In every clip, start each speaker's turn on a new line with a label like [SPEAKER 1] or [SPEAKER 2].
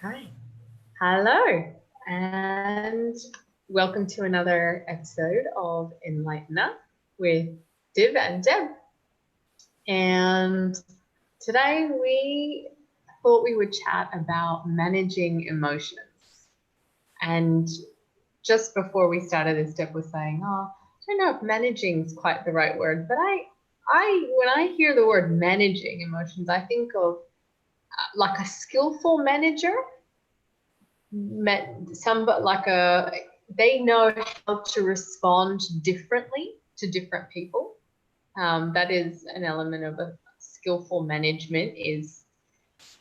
[SPEAKER 1] Okay. Hello, and welcome to another episode of enLIGHTen with Div and Deb. And today we thought we would chat about managing emotions. And just before we started this, Deb was saying, I don't know if managing is quite the right word, but when I hear the word managing emotions, I think of like a skillful manager. They know how to respond differently to different people. That is an element of a skillful management, is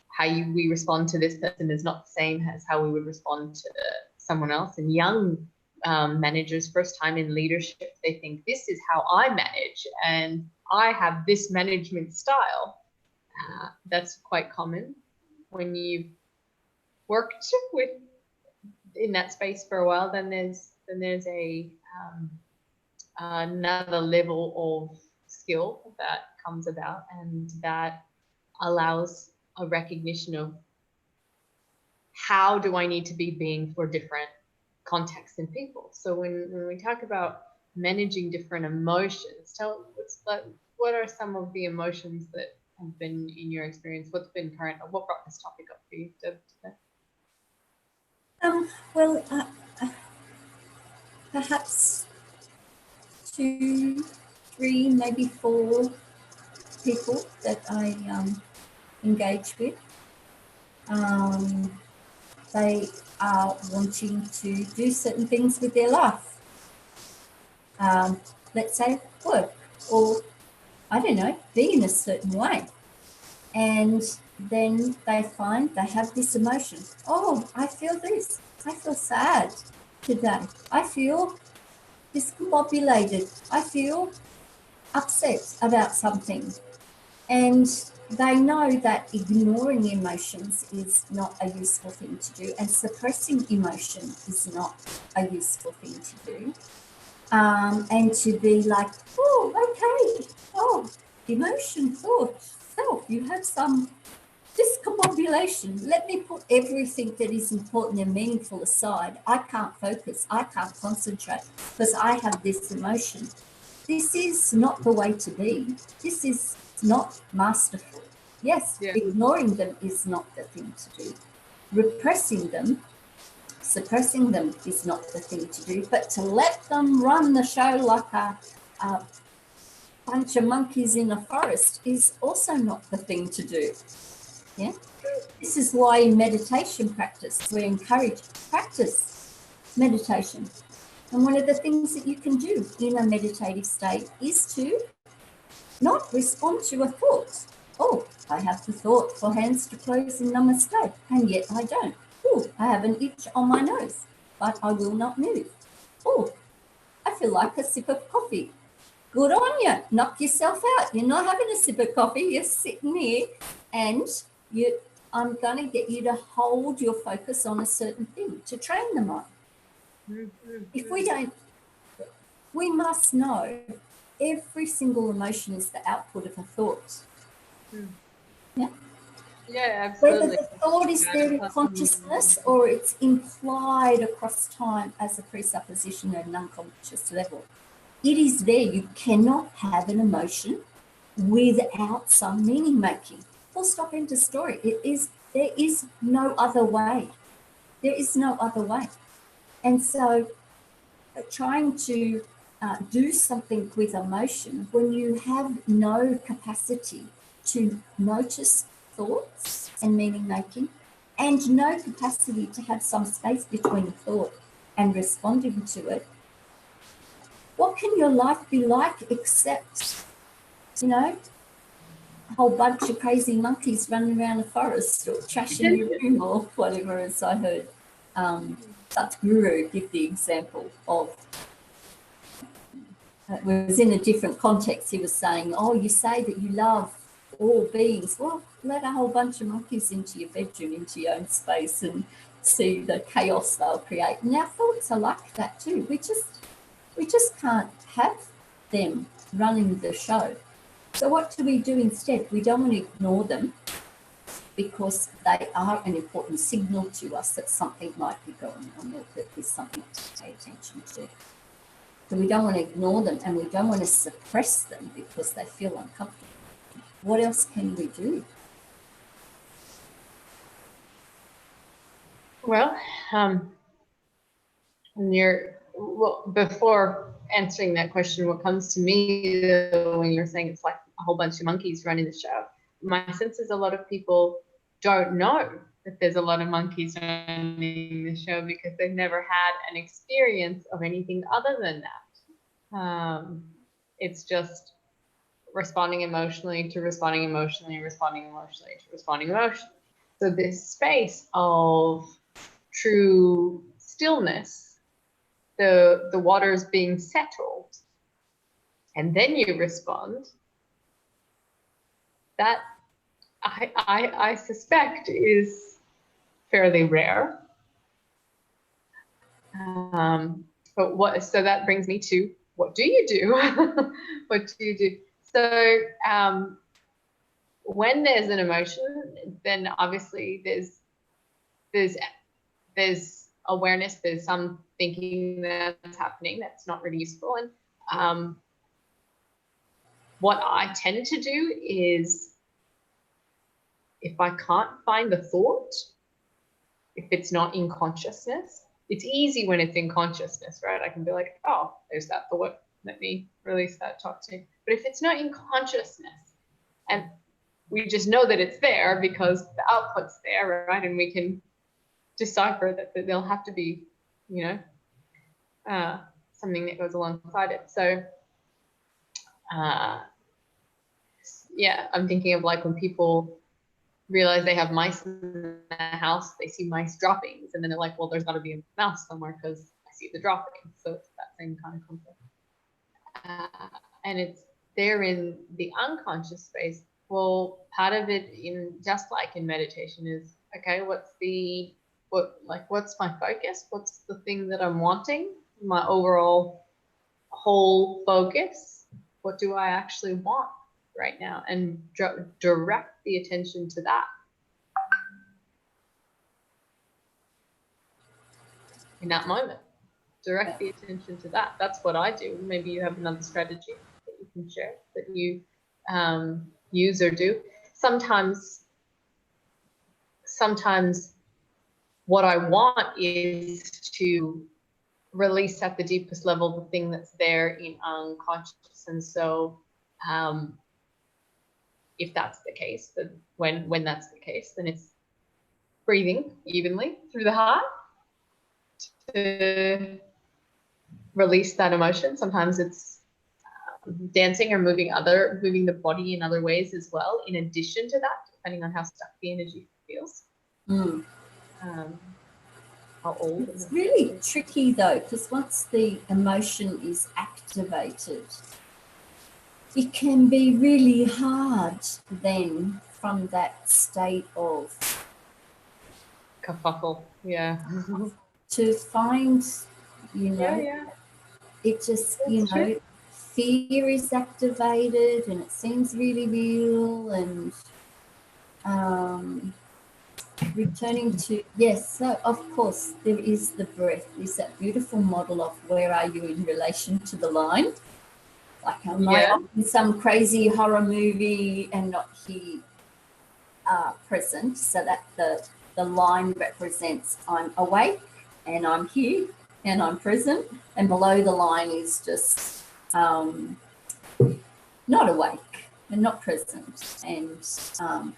[SPEAKER 1] how we respond to this person is not the same as how we would respond to someone else. And young managers, first time in leadership, they think this is how I manage and I have this management style. That's quite common when you've worked in that space for a while. Then there's another level of skill that comes about, and that allows a recognition of how do I need to be being for different contexts and people. So when we talk about managing different emotions, what are some of the emotions that have been in your experience? What's been current, or what brought this topic up for you today?
[SPEAKER 2] Well, perhaps 2, 3, maybe 4 people that I engage with. They are wanting to do certain things with their life. Let's say work, or I don't know, be in a certain way. And then they find they have this emotion. Oh, I feel this. I feel sad today. I feel discombobulated. I feel upset about something. And they know that ignoring emotions is not a useful thing to do, and suppressing emotion is not a useful thing to do. And to be like, oh, okay, emotion, thought, self, you have some discombobulation. Let me put everything that is important and meaningful aside. I can't focus. I can't concentrate because I have this emotion. This is not the way to be. This is not masterful. Yes, ignoring them is not the thing to do. Repressing them, suppressing them is not the thing to do. But to let them run the show like a bunch of monkeys in a forest is also not the thing to do. Yeah. This is why in meditation practice, we encourage practice meditation. And one of the things that you can do in a meditative state is to not respond to a thought. Oh, I have the thought for hands to close in namaste, and yet I don't. Oh, I have an itch on my nose, but I will not move. Oh, I feel like a sip of coffee. Good on you. Knock yourself out. You're not having a sip of coffee. You're sitting here, and I'm going to get you to hold your focus on a certain thing to train the mind. If we don't, we must know every single emotion is the output of a thought. Yeah?
[SPEAKER 1] Yeah, absolutely.
[SPEAKER 2] Whether the thought is there in consciousness or it's implied across time as a presupposition at an unconscious level, it is there. You cannot have an emotion without some meaning making. Full stop, end of story. There is no other way. There is no other way. And so trying to do something with emotion when you have no capacity to notice thoughts and meaning making, and no capacity to have some space between thought and responding to it, what can your life be like except, a whole bunch of crazy monkeys running around a forest or trashing your room or whatever, as I heard Satguru give the example of. It was in a different context. He was saying, oh, you say that you love all beings. Well, let a whole bunch of monkeys into your bedroom, into your own space, and see the chaos they'll create. And our thoughts are like that too. We just can't have them running the show. So what do we do instead? We don't want to ignore them because they are an important signal to us that something might be going on, or that there's something to pay attention to. So we don't want to ignore them, and we don't want to suppress them because they feel uncomfortable. What else can we do?
[SPEAKER 1] Well, before answering that question, what comes to me though, when you're saying it's like a whole bunch of monkeys running the show, my sense is a lot of people don't know that there's a lot of monkeys running the show because they've never had an experience of anything other than that. It's just responding emotionally to responding emotionally, responding emotionally to responding emotionally. So this space of true stillness, the waters being settled, and then you respond, that I suspect is fairly rare. But so that brings me to, what do you do? What do you do? So when there's an emotion, then obviously there's awareness, there's some thinking that's happening that's not really useful. And what I tend to do is, if I can't find the thought, if it's not in consciousness, it's easy when it's in consciousness, right? I can be like, oh, there's that thought, let me release that toxin. But if it's not in consciousness, and we just know that it's there because the output's there, right? And we can decipher that there'll have to be, something that goes alongside it. So, yeah, I'm thinking of like when people realize they have mice in the house, they see mice droppings, and then they're like, well, there's got to be a mouse somewhere because I see the dropping. So it's that same kind of concept. And it's there in the unconscious space. Well, part of it, just like in meditation, is, okay, what's my focus? What's the thing that I'm wanting? My overall whole focus. What do I actually want right now? And direct the attention to that. In that moment, direct the attention to that. That's what I do. Maybe you have another strategy that you can share that you use or do. Sometimes what I want is to release at the deepest level the thing that's there in unconscious. And so if that's the case, then when that's the case, then it's breathing evenly through the heart to release that emotion. Sometimes it's dancing or moving the body in other ways as well, in addition to that, depending on how stuck the energy feels. How old.
[SPEAKER 2] It's really tricky though, because once the emotion is activated, it can be really hard then from that state of
[SPEAKER 1] kerfuffle, yeah,
[SPEAKER 2] to find, it just,
[SPEAKER 1] true.
[SPEAKER 2] Fear is activated and it seems really real, and returning to, yes, so of course there is the breath. There's that beautiful model of where are you in relation to the line, like am I in some crazy horror movie and not here present, so that the line represents I'm awake and I'm here and I'm present, and below the line is just not awake and not present, and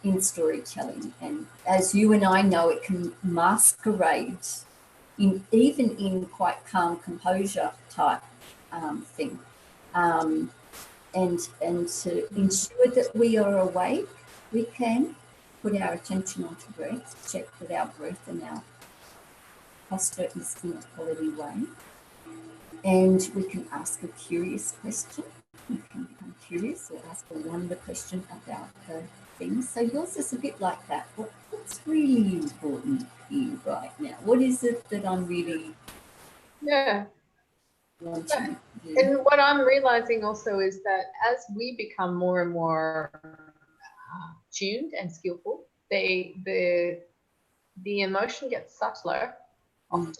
[SPEAKER 2] in storytelling. And as you and I know, it can masquerade even in quite calm composure type thing. And to ensure that we are awake, we can put our attention onto breath, check that our breath and our posture is in a quality way. And we can ask a curious question. We can become curious or ask a wonder question about the things. So yours is a bit like that. What's really important here right now? What is it that I'm really wanting to do?
[SPEAKER 1] And what I'm realizing also is that as we become more and more tuned and skillful, the emotion gets subtler often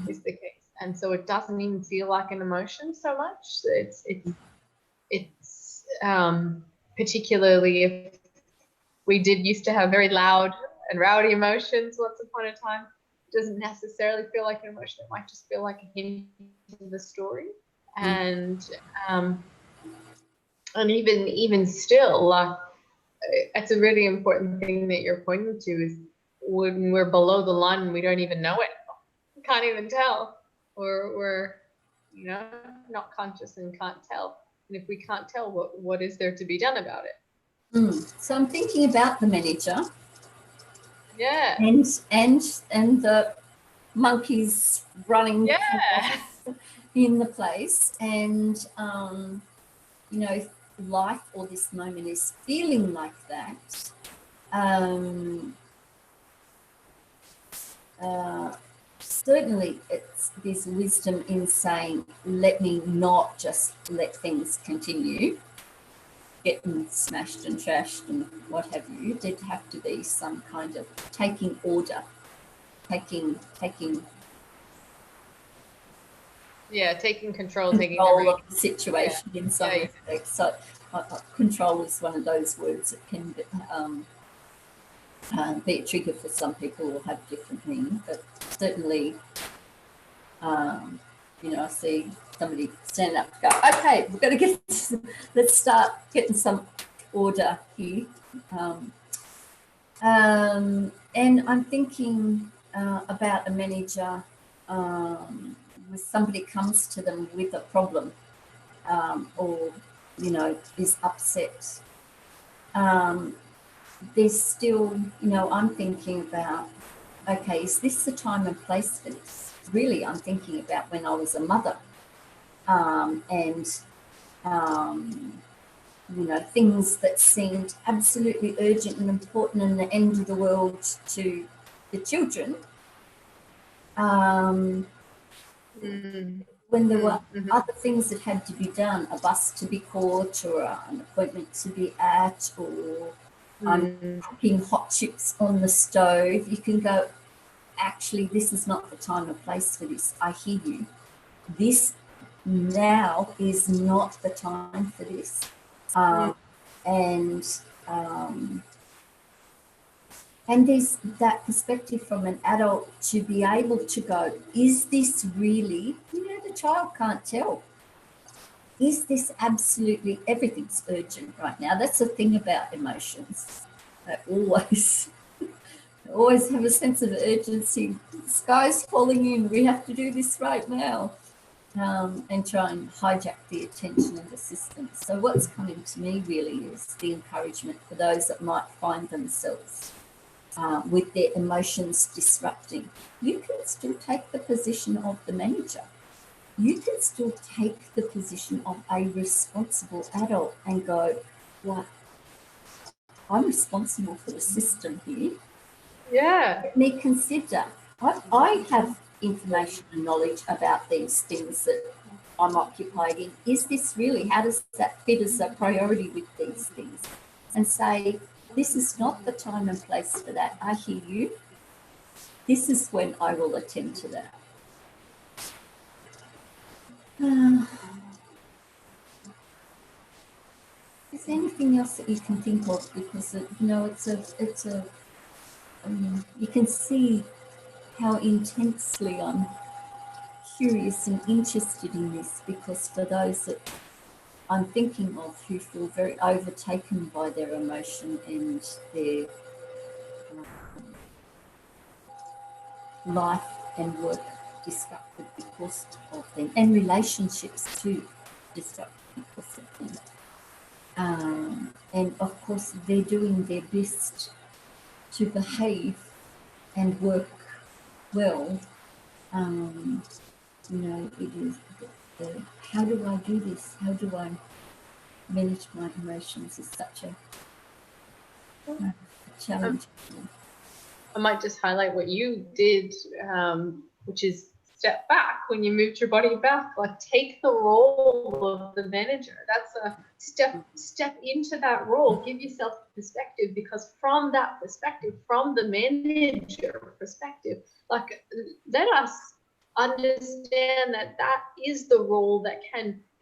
[SPEAKER 1] is the case. And so it doesn't even feel like an emotion so much. It's particularly if we did used to have very loud and rowdy emotions once upon a time, it doesn't necessarily feel like an emotion. It might just feel like a hint of the story. And even still, that's a really important thing that you're pointing to, is when we're below the line and we don't even know it, we can't even tell, or we're not conscious and can't tell. And if we can't tell, what is there to be done about it?
[SPEAKER 2] So I'm thinking about the manager,
[SPEAKER 1] Yeah,
[SPEAKER 2] and the monkeys running
[SPEAKER 1] yeah,
[SPEAKER 2] in the place, and if life or this moment is feeling like that, certainly there's wisdom in saying, let me not just let things continue, getting smashed and trashed and what have you. There'd have to be some kind of taking order, taking
[SPEAKER 1] yeah, taking control
[SPEAKER 2] of
[SPEAKER 1] the
[SPEAKER 2] the situation in some respects. So control is one of those words that can be a trigger for some people or have different meaning, but certainly, I see somebody stand up and go, okay, we've got to let's start getting some order here. And I'm thinking about a manager when somebody comes to them with a problem, or, is upset. There's still, I'm thinking about, okay, is this the time and place for this? Really, I'm thinking about when I was a mother, and things that seemed absolutely urgent and important and the end of the world to the children. When there were other things that had to be done, a bus to be caught, or an appointment to be at, or I'm cooking hot chips on the stove, you can go, actually, this is not the time or place for this. I hear you. This now is not the time for this. And there's that perspective from an adult to be able to go, is this really, the child can't tell. Is this absolutely, everything's urgent right now? That's the thing about emotions. They always have a sense of urgency. The sky's falling in, we have to do this right now. And try and hijack the attention of the system. So what's coming to me really is the encouragement for those that might find themselves with their emotions disrupting. You can still take the position of the manager. You can still take the position of a responsible adult and go, well, I'm responsible for the system here.
[SPEAKER 1] Yeah.
[SPEAKER 2] Let me consider. I have information and knowledge about these things that I'm occupied in. Is this really, how does that fit as a priority with these things? And say, this is not the time and place for that. I hear you. This is when I will attend to that. Is there anything else that you can think of? Because you can see how intensely I'm curious and interested in this, because for those that I'm thinking of who feel very overtaken by their emotion and their life and work disrupted because of them, and relationships too disrupted because of them. And of course, they're doing their best to behave and work well. It is how do I do this? How do I manage my emotions? Is such a challenge.
[SPEAKER 1] I might just highlight what you did, which is step back, when you moved your body back, like take the role of the manager. That's a step into that role. Give yourself perspective, because from that perspective, from the manager perspective, like let us understand that that is the role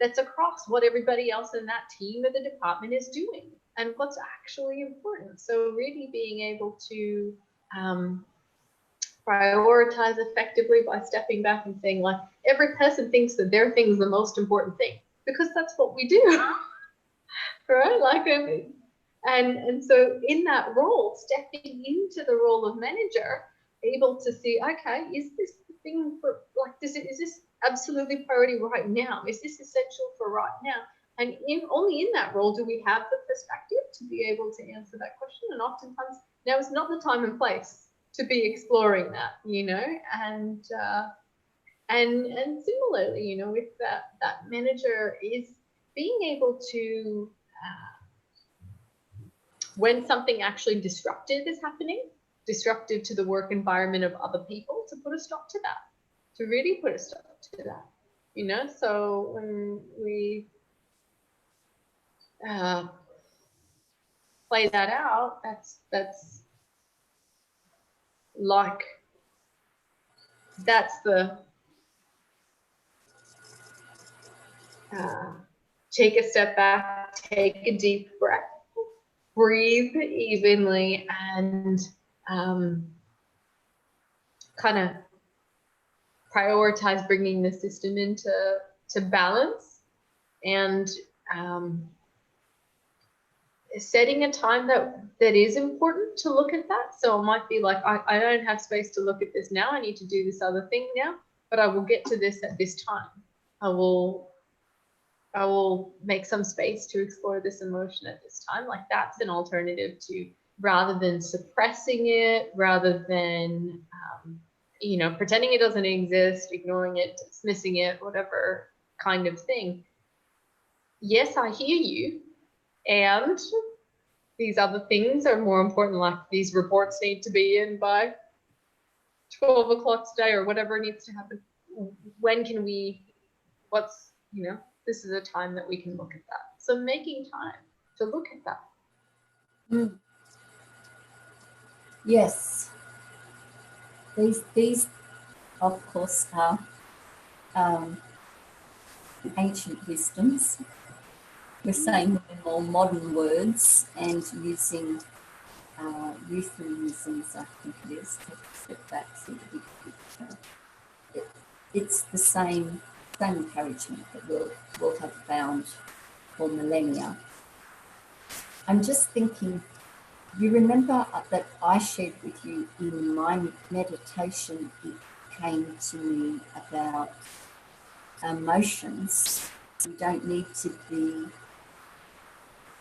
[SPEAKER 1] that's across what everybody else in that team or the department is doing and what's actually important. So really being able to prioritize effectively by stepping back and saying, like, every person thinks that their thing is the most important thing, because that's what we do. Right? Like, and so in that role, stepping into the role of manager, able to see, okay, is this the thing for, like, is this absolutely priority right now? Is this essential for right now? And only in that role do we have the perspective to be able to answer that question. And oftentimes now is not the time and place to be exploring that, you know, and similarly, you know, if that manager is being able to, when something actually disruptive is happening, disruptive to the work environment of other people, to put a stop to that, to really put a stop to that, you know. So when we play that out, that's like, that's the take a step back, take a deep breath, breathe evenly, and kind of prioritize bringing the system into balance, and setting a time that is important to look at that. So it might be like, I don't have space to look at this now. I need to do this other thing now, but I will get to this at this time. I will make some space to explore this emotion at this time. Like, that's an alternative to, rather than suppressing it, rather than, you know, pretending it doesn't exist, ignoring it, dismissing it, whatever kind of thing. Yes, I hear you. And these other things are more important, like these reports need to be in by 12 o'clock today, or whatever needs to happen. When can we, you know, this is a time that we can look at that. So making time to look at that.
[SPEAKER 2] Mm. Yes. These of course are ancient wisdoms. We're saying them in more modern words and using euphemisms, I think it is, to step back, see the big picture. It's the same encouragement that we'll have found for millennia. I'm just thinking, you remember that I shared with you in my meditation, it came to me about emotions. You don't need to be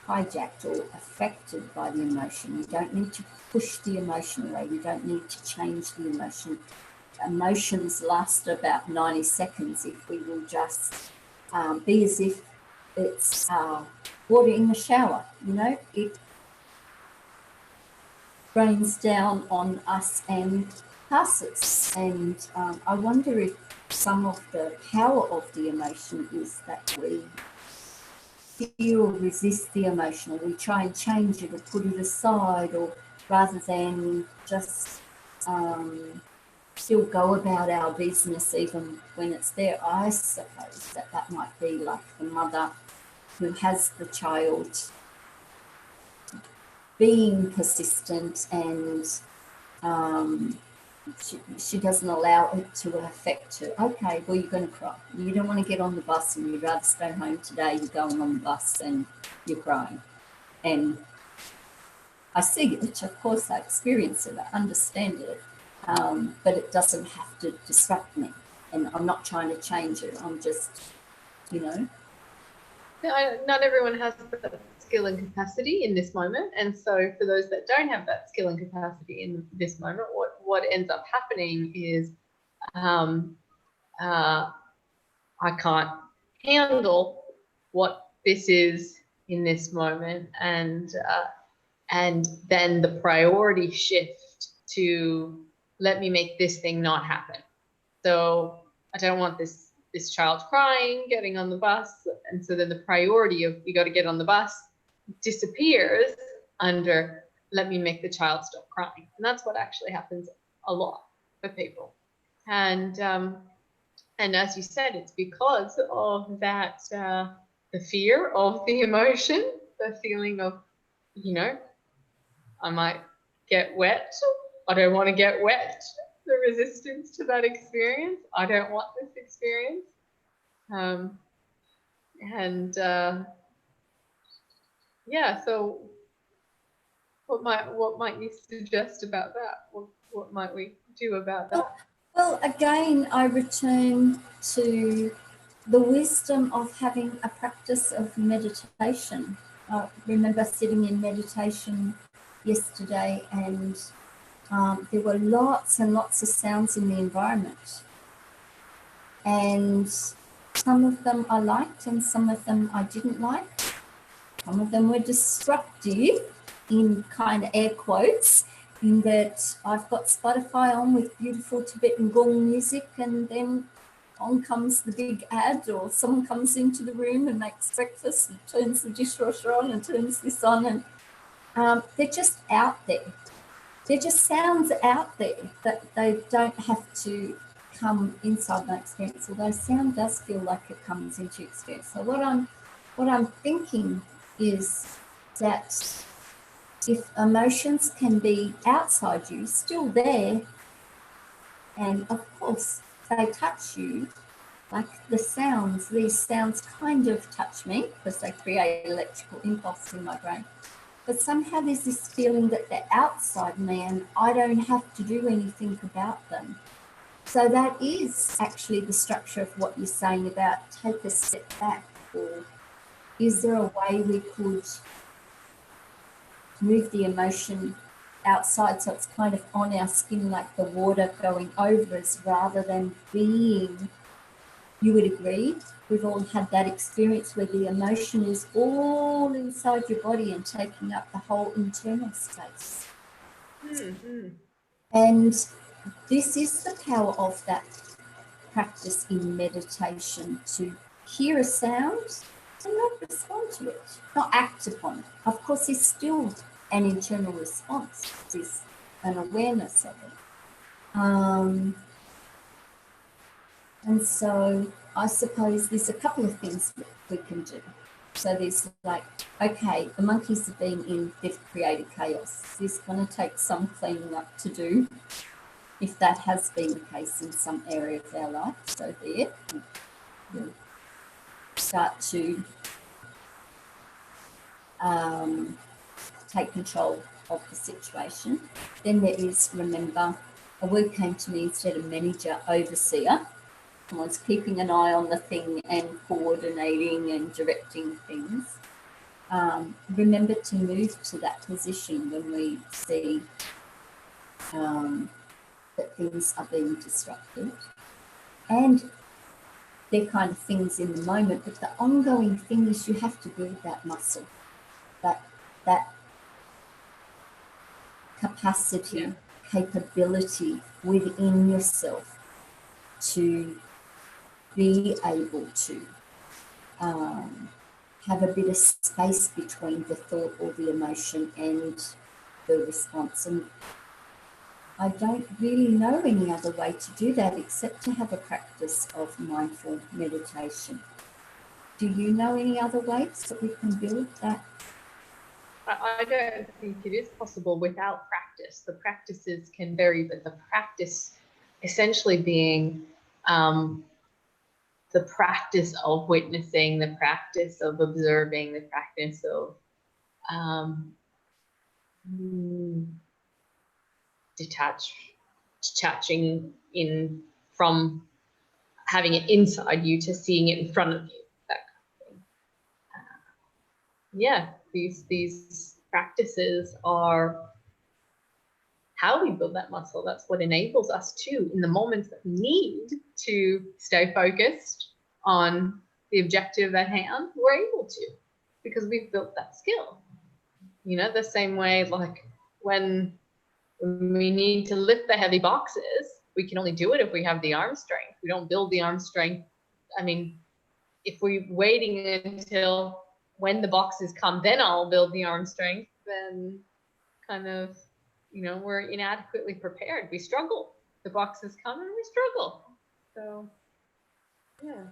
[SPEAKER 2] hijacked or affected by the emotion. You don't need to push the emotion away. You don't need to change the emotion. Emotions last about 90 seconds if we will just be as if it's water in the shower. You know, it rains down on us and passes. And I wonder if some of the power of the emotion is that we feel, resist the emotion, or we try and change it or put it aside, or rather than just still go about our business even when it's there. I suppose that might be like the mother who has the child being persistent, and she doesn't allow it to affect her. Okay, well, you're going to cry. You don't want to get on the bus and you'd rather stay home today. You're going on the bus and you're crying. And I see it, of course, I experience it, I understand it, but it doesn't have to disrupt me. And I'm not trying to change it. I'm just, you know.
[SPEAKER 1] Not everyone has that skill and capacity in this moment. And so for those that don't have that skill and capacity in this moment, what ends up happening is I can't handle what this is in this moment. And then the priority shift to, let me make this thing not happen. So I don't want this child crying, getting on the bus. And so then the priority of you got to get on the bus disappears under let me make the child stop crying. And that's what actually happens a lot for people. And as you said, it's because of that, the fear of the emotion, the feeling of, you know, I might get wet. I don't want to get wet. The resistance to that experience. I don't want this experience. Yeah, so what might you suggest about that? What might we do about that?
[SPEAKER 2] Well, again, I return to the wisdom of having a practice of meditation. I remember sitting in meditation yesterday, and there were lots and lots of sounds in the environment. And some of them I liked and some of them I didn't like. Some of them were destructive, in kind of air quotes, in that I've got Spotify on with beautiful Tibetan gong music, and then on comes the big ad, or someone comes into the room and makes breakfast and turns the dishwasher on and turns this on, and they're just out there. They're just sounds out there that they don't have to come inside my experience, although sound does feel like it comes into experience. So what I'm thinking is that if emotions can be outside you, still there, and of course they touch you, like these sounds kind of touch me because they create electrical impulse in my brain. But somehow there's this feeling that they're outside me and I don't have to do anything about them. So that is actually the structure of what you're saying about take a step back, or is there a way we could move the emotion outside so it's kind of on our skin like the water going over us rather than being, you would agree, we've all had that experience where the emotion is all inside your body and taking up the whole internal space.
[SPEAKER 1] Mm-hmm.
[SPEAKER 2] And this is the power of that practice in meditation, to hear a sound and not respond to it, not act upon it. Of course, there's still an internal response, there's an awareness of it. And so I suppose there's a couple of things that we can do. So there's like, okay, the monkeys have been in, they've created chaos. There's going to take some cleaning up to do, if that has been the case in some area of our life. So there, we'll start to take control of the situation. Then there is, remember, a word came to me instead of manager, overseer. Someone's keeping an eye on the thing and coordinating and directing things. Remember to move to that position when we see that things are being disrupted. And they're kind of things in the moment, but the ongoing thing is you have to build that muscle, that capacity, capability within yourself to be able to have a bit of space between the thought or the emotion and the response. And I don't really know any other way to do that except to have a practice of mindful meditation. Do you know any other ways that we can build that?
[SPEAKER 1] I don't think it is possible without practice. The practices can vary, but the practice essentially being the practice of witnessing, the practice of observing, the practice of detaching in from having it inside you to seeing it in front of you, that kind of thing. These practices are how we build that muscle. That's what enables us to, in the moments that we need to stay focused on the objective at hand, we're able to, because we've built that skill. You know, the same way like when we need to lift the heavy boxes, we can only do it if we have the arm strength. We don't build the arm strength. I mean, if we're waiting until when the boxes come, then I'll build the arm strength, then kind of, you know, we're inadequately prepared. We struggle. The boxes come and we struggle. So, yeah.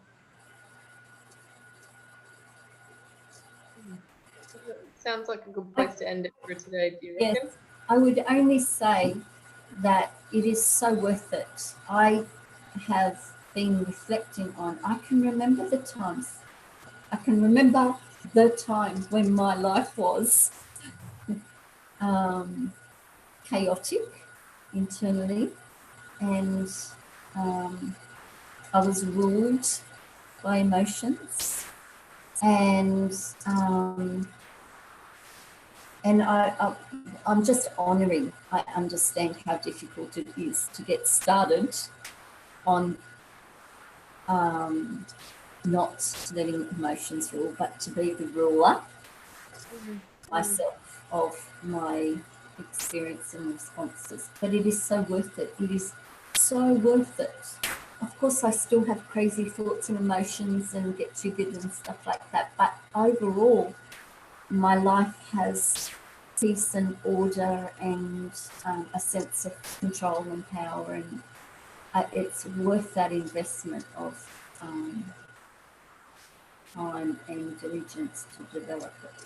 [SPEAKER 1] Sounds like a good place to end it for today. Do you reckon?
[SPEAKER 2] Yes, I would only say that it is so worth it. I have been reflecting on, I can remember the times. I can remember the time when my life was chaotic internally, and I was ruled by emotions, and I'm just honouring. I understand how difficult it is to get started on not letting emotions rule, but to be the ruler myself of my experience and responses. But it is so worth it. It is so worth it. Of course, I still have crazy thoughts and emotions and get triggered and stuff like that. But overall, my life has peace and order and a sense of control and power, and it's worth that investment of time and diligence to develop it.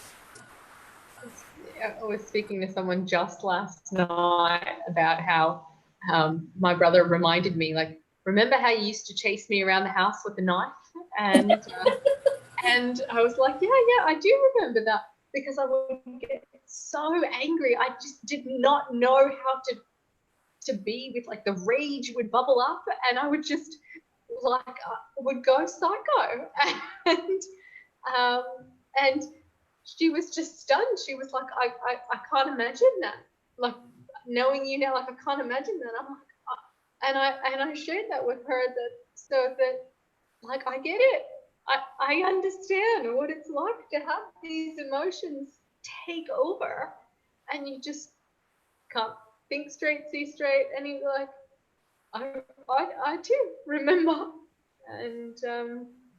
[SPEAKER 1] I was speaking to someone just last night about how my brother reminded me, like, remember how you used to chase me around the house with a knife? And and I was like, yeah, I do remember that, because I would get so angry. I just did not know how to be with, like, the rage would bubble up, and I would just like would go psycho. And she was just stunned. She was like, I can't imagine that. Like, knowing you now, like, I can't imagine that. I'm like, and I shared that with her, that so that, like, I get it. I understand what it's like to have these emotions take over, and you just can't think straight, see straight, and you're like, I too remember, and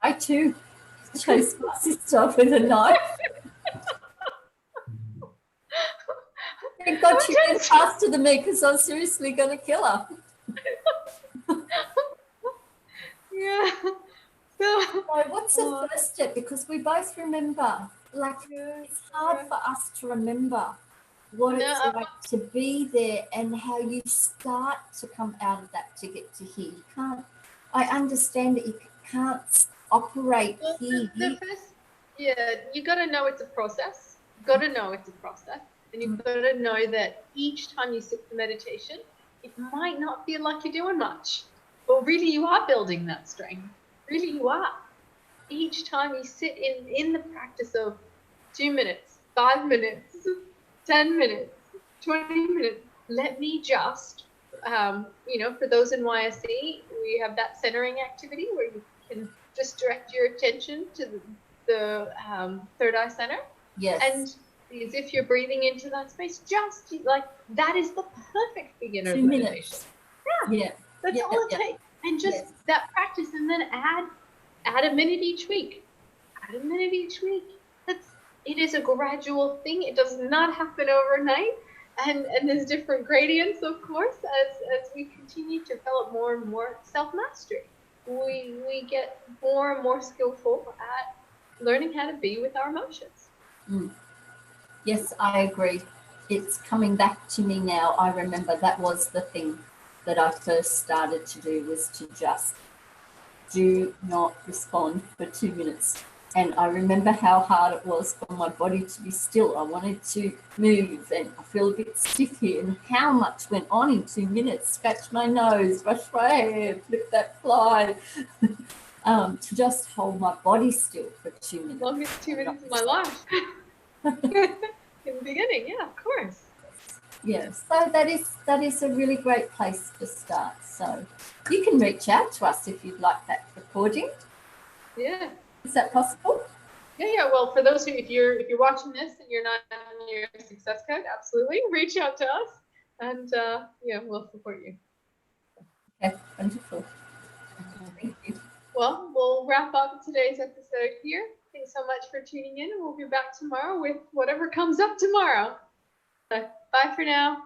[SPEAKER 2] I too chased my sister with a knife. Thank God she went faster than me, because I was seriously going to kill her.
[SPEAKER 1] Yeah. So
[SPEAKER 2] what's the first step? Because we both remember, like, it's hard for us to remember what it's like to be there and how you start to come out of that to get to here. You can't, I understand that you can't operate here.
[SPEAKER 1] You got to know it's a process. You've got to know it's a process. And you've got to know that each time you sit for meditation, it might not feel like you're doing much, but really you are building that strength. Really you are. Each time you sit in the practice of 2 minutes, 5 minutes, 10 minutes, 20 minutes, let me just, for those in YSE, we have that centering activity where you can just direct your attention to the third eye center.
[SPEAKER 2] Yes.
[SPEAKER 1] And as if you're breathing into that space, just like that is the perfect beginner's
[SPEAKER 2] 2 minutes.
[SPEAKER 1] meditation.
[SPEAKER 2] Yeah.
[SPEAKER 1] That's all it takes. And just that practice, and then add a minute each week. Add a minute each week. It is a gradual thing. It does not happen overnight. And there's different gradients, of course, as we continue to develop more and more self-mastery. We get more and more skillful at learning how to be with our emotions.
[SPEAKER 2] Yes, I agree. It's coming back to me now. I remember that was the thing that I first started to do, was to just do not respond for 2 minutes. And I remember how hard it was for my body to be still. I wanted to move, and I feel a bit stiff here. And how much went on in 2 minutes? Scratch my nose, brush my hair, flip that fly. To just hold my body still for 2 minutes.
[SPEAKER 1] Longest 2 minutes of my life. In the beginning, yeah, of course.
[SPEAKER 2] Yes, so that is a really great place to start. So you can reach out to us if you'd like that recording.
[SPEAKER 1] Yeah.
[SPEAKER 2] Is that possible?
[SPEAKER 1] Yeah. Well, for those if you're watching this and you're not on your success code, absolutely reach out to us, and we'll support you.
[SPEAKER 2] Yeah, wonderful.
[SPEAKER 1] Okay.
[SPEAKER 2] Thank you.
[SPEAKER 1] Well, we'll wrap up today's episode here. Thanks so much for tuning in, and we'll be back tomorrow with whatever comes up tomorrow. So, bye for now.